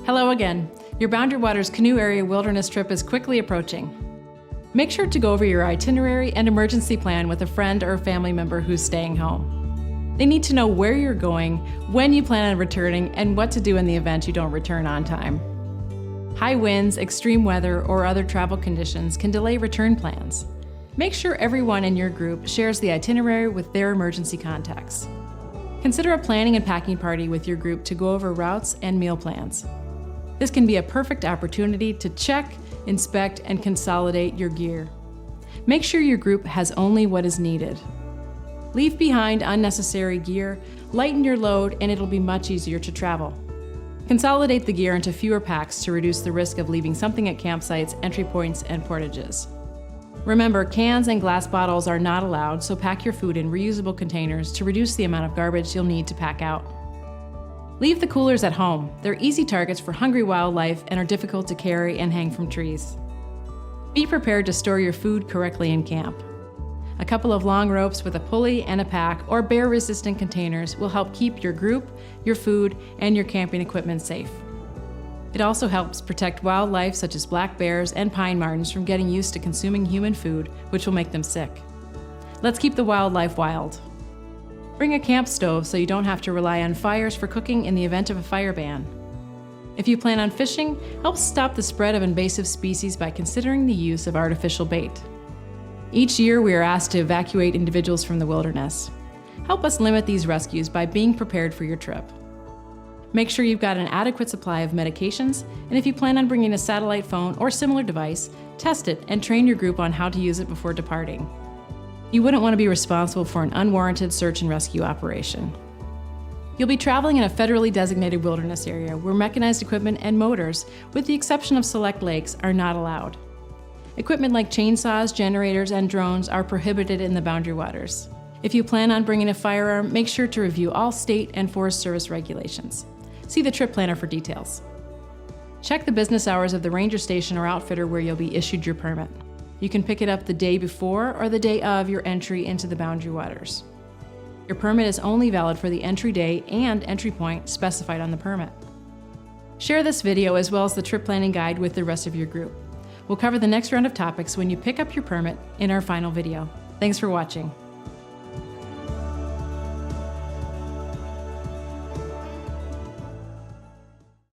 Hello again. Your Boundary Waters Canoe Area Wilderness trip is quickly approaching. Make sure to go over your itinerary and emergency plan with a friend or a family member who's staying home. They need to know where you're going, when you plan on returning, and what to do in the event you don't return on time. High winds, extreme weather, or other travel conditions can delay return plans. Make sure everyone in your group shares the itinerary with their emergency contacts. Consider a planning and packing party with your group to go over routes and meal plans. This can be a perfect opportunity to check, inspect, and consolidate your gear. Make sure your group has only what is needed. Leave behind unnecessary gear, lighten your load, and it'll be much easier to travel. Consolidate the gear into fewer packs to reduce the risk of leaving something at campsites, entry points, and portages. Remember, cans and glass bottles are not allowed, so pack your food in reusable containers to reduce the amount of garbage you'll need to pack out. Leave the coolers at home. They're easy targets for hungry wildlife and are difficult to carry and hang from trees. Be prepared to store your food correctly in camp. A couple of long ropes with a pulley and a pack or bear-resistant containers will help keep your group, your food, and your camping equipment safe. It also helps protect wildlife such as black bears and pine martens from getting used to consuming human food, which will make them sick. Let's keep the wildlife wild. Bring a camp stove so you don't have to rely on fires for cooking in the event of a fire ban. If you plan on fishing, help stop the spread of invasive species by considering the use of artificial bait. Each year, we are asked to evacuate individuals from the wilderness. Help us limit these rescues by being prepared for your trip. Make sure you've got an adequate supply of medications, and if you plan on bringing a satellite phone or similar device, test it and train your group on how to use it before departing. You wouldn't want to be responsible for an unwarranted search and rescue operation. You'll be traveling in a federally designated wilderness area where mechanized equipment and motors, with the exception of select lakes, are not allowed. Equipment like chainsaws, generators, and drones are prohibited in the Boundary Waters. If you plan on bringing a firearm, make sure to review all state and Forest Service regulations. See the trip planner for details. Check the business hours of the ranger station or outfitter where you'll be issued your permit. You can pick it up the day before or the day of your entry into the Boundary Waters. Your permit is only valid for the entry day and entry point specified on the permit. Share this video as well as the trip planning guide with the rest of your group. We'll cover the next round of topics when you pick up your permit in our final video. Thanks for watching.